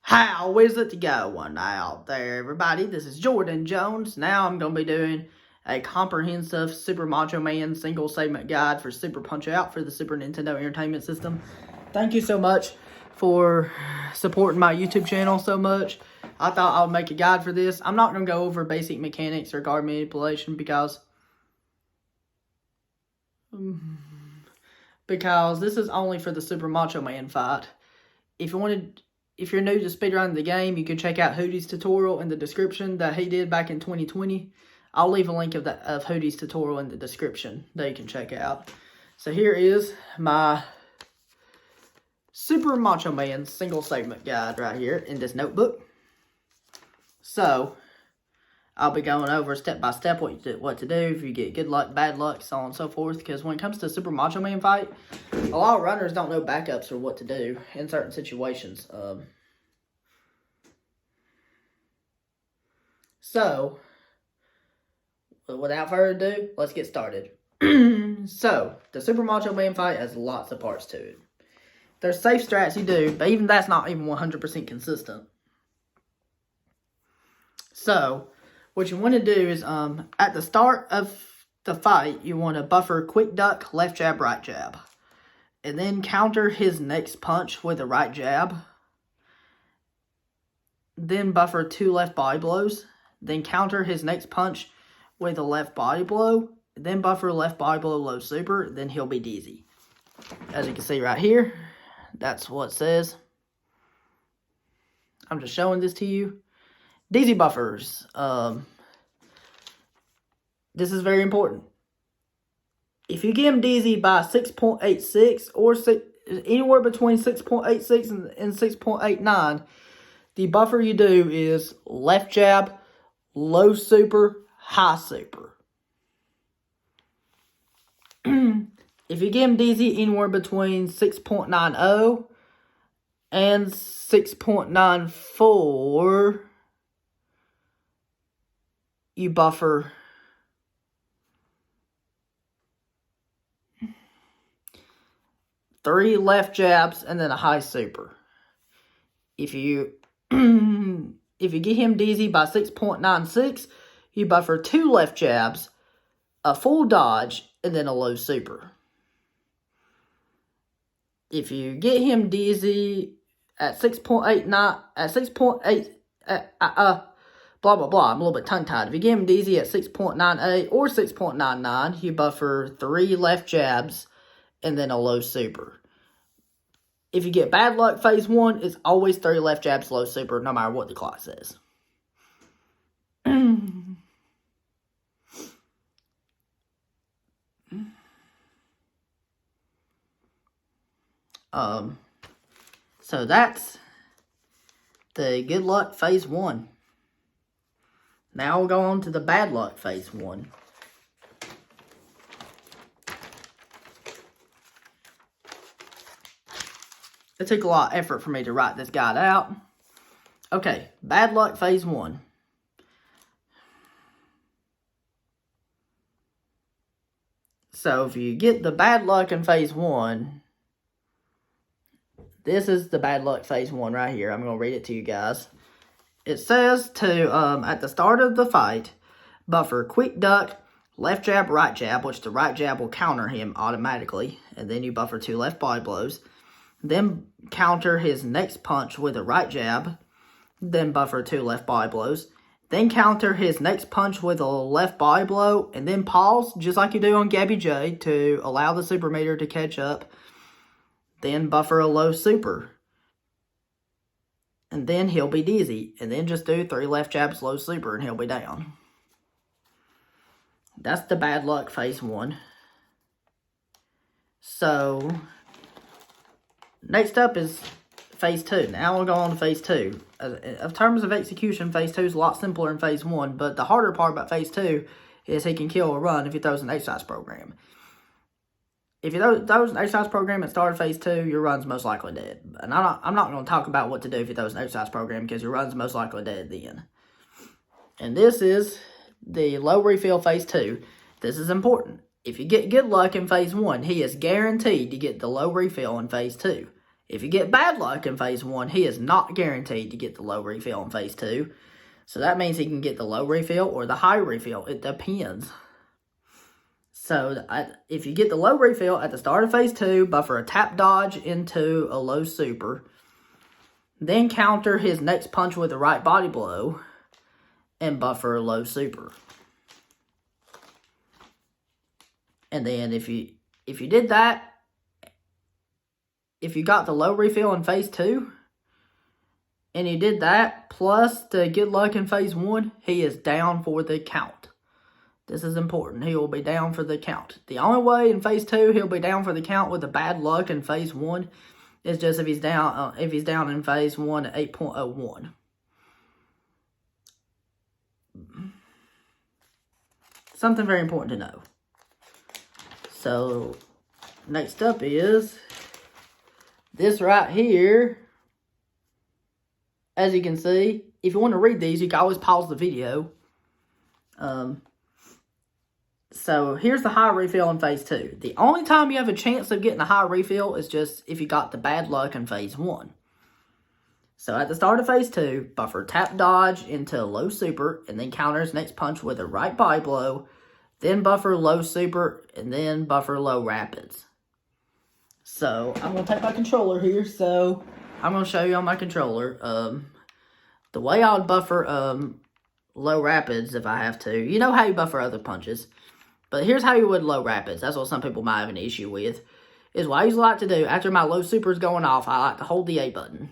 How is it going out there, everybody? This is Jordan Jones. Now I'm going to be doing a comprehensive Super Macho Man single segment guide for Super Punchout for the Super Nintendo Entertainment System. Thank you so much for supporting my YouTube channel so much. I thought I would make a guide for this. I'm not going to go over basic mechanics or guard manipulation because this is only for the Super Macho Man fight. If you're new to speedrunning the game, you can check out Hootie's tutorial in the description that he did back in 2020. I'll leave a link of Hootie's tutorial in the description that you can check out. So here is my Super Macho Man single segment guide right here in this notebook. So I'll be going over step by step what to do if you get good luck, bad luck, so on and so forth. Because when it comes to Super Macho Man fight, a lot of runners don't know backups or what to do in certain situations. So, without further ado, let's get started. So, the Super Macho Man fight has lots of parts to it. There's safe strats you do, but even that's not even 100% consistent. So, what you want to do is, at the start of the fight, you want to buffer quick duck, left jab, right jab. And then counter his next punch with a right jab. Then buffer 2 left body blows. Then counter his next punch with a left body blow. Then buffer left body blow low super. Then he'll be dizzy. As you can see right here, that's what it says. I'm just showing this to you. Dizzy buffers. This is very important. If you get him dizzy by 6.86 or anywhere between 6.86 and 6.89, the buffer you do is left jab, low super, high super. If you get him dizzy anywhere between 6.90 and 6.94, you buffer 3 left jabs and then a high super. If you get him dizzy by 6.96, you buffer 2 left jabs, a full dodge, and then a low super. If you get him dizzy at 6.89, at 6.8, blah, blah, blah. I'm a little bit tongue-tied. If you get him dizzy at 6.98 or 6.99, you buffer 3 left jabs and then a low super. If you get bad luck phase 1, it's always 3 left jabs, low super, no matter what the clock says. So that's the good luck phase 1. Now we'll go on to the bad luck phase 1. It took a lot of effort for me to write this guide out. Okay, bad luck phase 1. So if you get the bad luck in phase 1, this is the bad luck phase 1 right here. I'm going to read it to you guys. It says to, at the start of the fight, buffer quick duck, left jab, right jab, which the right jab will counter him automatically. And then you buffer 2 left body blows. Then counter his next punch with a right jab. Then buffer 2 left body blows. Then counter his next punch with a left body blow. And then pause, just like you do on Gabby J, to allow the super meter to catch up. Then buffer a low super. And then he'll be dizzy. And then just do 3 left jabs, low super, and he'll be down. That's the bad luck phase 1. So, next up is phase 2. Now we'll go on to phase 2. In terms of execution, phase 2 is a lot simpler than phase 1. But the harder part about phase 2 is he can kill a run if he throws an exercise program. If you throws an exercise program at the start of phase 2, your run's most likely dead. And I'm not going to talk about what to do if you throws an exercise program because your run's most likely dead then. And this is the low refill phase 2. This is important. If you get good luck in phase 1, he is guaranteed to get the low refill in phase 2. If you get bad luck in phase 1, he is not guaranteed to get the low refill in phase 2. So that means he can get the low refill or the high refill. It depends. So if you get the low refill at the start of phase 2, buffer a tap dodge into a low super. Then counter his next punch with a right body blow and buffer a low super. And then if you did that, if you got the low refill in phase 2, and you did that, plus the good luck in phase 1, he is down for the count. This is important. He will be down for the count. The only way in phase 2 he'll be down for the count with the bad luck in phase 1 is just if he's down in phase 1 at 8.01. Something very important to know. So, next up is this right here. As you can see, if you want to read these, you can always pause the video. So, here's the high refill in phase 2. The only time you have a chance of getting a high refill is just if you got the bad luck in phase 1. So, at the start of phase 2, buffer tap dodge into a low super, and then counter his next punch with a right body blow, then buffer low super, and then buffer low rapids. So, I'm going to take my controller here, so I'm going to show you on my controller. The way I would buffer low rapids if I have to. You know how you buffer other punches. But here's how you would low rapids. That's what some people might have an issue with. Is what I usually like to do, after my low super is going off, I like to hold the A button.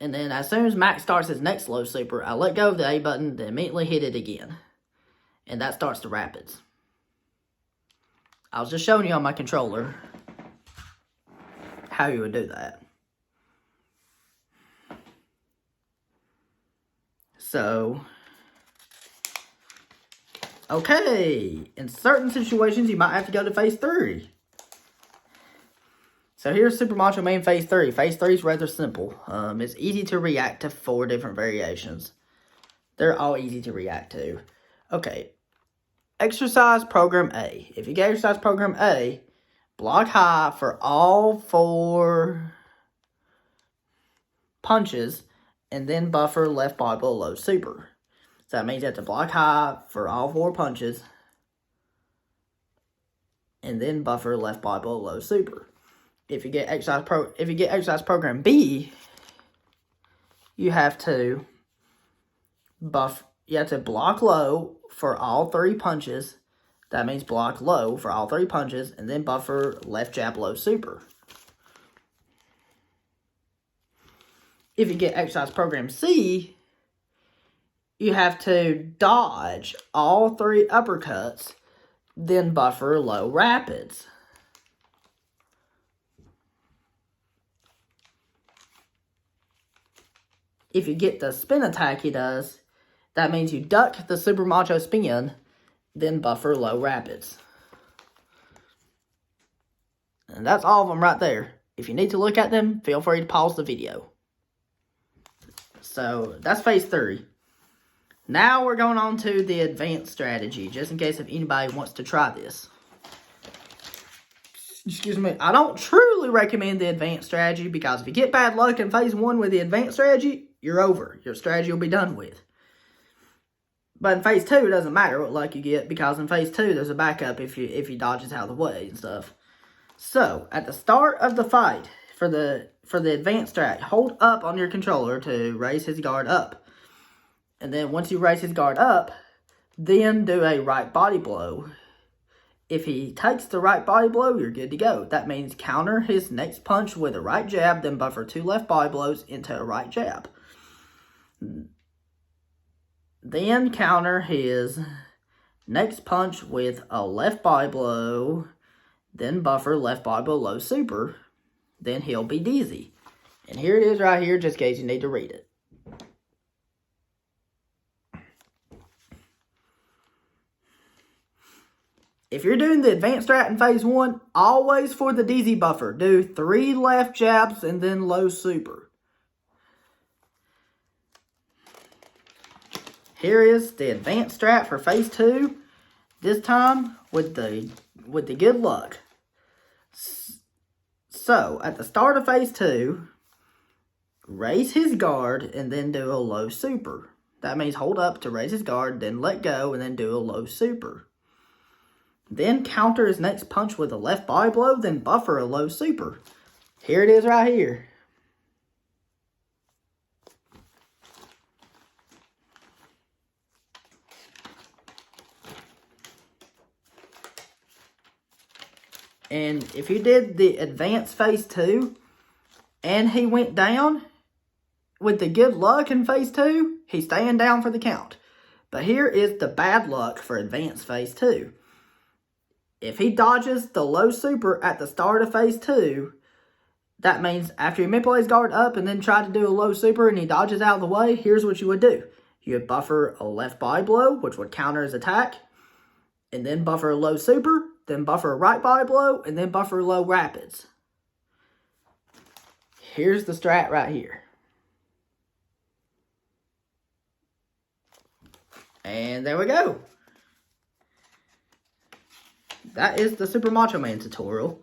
And then as soon as Max starts his next low super, I let go of the A button, then immediately hit it again. And that starts the rapids. I was just showing you on my controller how you would do that. So, okay, in certain situations, you might have to go to phase 3. So here's Super Macho Man phase 3. Phase 3 is rather simple. It's easy to react to 4 different variations. They're all easy to react to. Okay, exercise program A. If you get exercise program A, block high for all 4 punches, and then buffer left body blow low super. So that means you have to block high for all 4 punches, and then buffer left body blow low super. If you get exercise program B, you have to block low for all 3 punches. That means block low for all 3 punches, and then buffer left jab low super. If you get exercise program C, you have to dodge all 3 uppercuts, then buffer low rapids. If you get the spin attack he does, that means you duck the Super Macho spin, then buffer low rapids. And that's all of them right there. If you need to look at them, feel free to pause the video. So, that's phase 3. Now we're going on to the advanced strategy, just in case if anybody wants to try this. Excuse me, I don't truly recommend the advanced strategy, because if you get bad luck in phase 1 with the advanced strategy, you're over. Your strategy will be done with. But in phase 2, it doesn't matter what luck you get, because in phase 2, there's a backup if you dodges out of the way and stuff. So, at the start of the fight, for the advanced strat, hold up on your controller to raise his guard up. And then once you raise his guard up, then do a right body blow. If he takes the right body blow, you're good to go. That means counter his next punch with a right jab, then buffer 2 left body blows into a right jab. Then counter his next punch with a left body blow, then buffer left body blow low super. Then he'll be dizzy. And here it is right here, just in case you need to read it. If you're doing the advanced strat in phase 1, always for the dizzy buffer, do 3 left jabs and then low super. Here is the advanced strat for phase 2. This time with the good luck. So, at the start of phase 2, raise his guard and then do a low super. That means hold up to raise his guard, then let go, and then do a low super. Then counter his next punch with a left body blow, then buffer a low super. Here it is right here. And if you did the advanced phase 2 and he went down, with the good luck in phase 2, he's staying down for the count. But here is the bad luck for advanced phase 2. If he dodges the low super at the start of phase 2, that means after you manipulate his guard up and then try to do a low super and he dodges out of the way, here's what you would do. You would buffer a left body blow, which would counter his attack, and then buffer a low super, then buffer a right body blow, and then buffer low rapids. Here's the strat right here. And there we go. That is the Super Macho Man tutorial.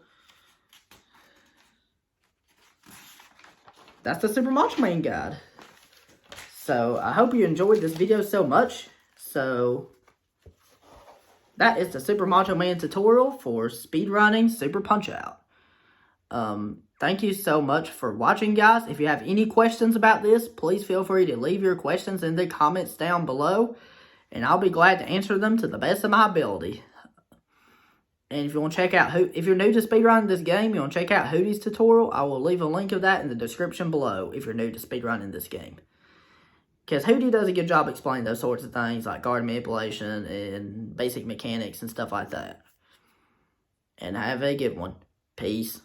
That's the Super Macho Man guide. So, I hope you enjoyed this video so much. So, that is the Super Macho Man tutorial for speedrunning Super Punch-Out. Thank you so much for watching, guys. If you have any questions about this, please feel free to leave your questions in the comments down below. And I'll be glad to answer them to the best of my ability. And if you want to check out, if you're new to speedrunning this game, you want to check out Hootie's tutorial, I will leave a link of that in the description below if you're new to speedrunning this game. Because Hootie does a good job explaining those sorts of things like guard manipulation and basic mechanics and stuff like that. And have a good one. Peace.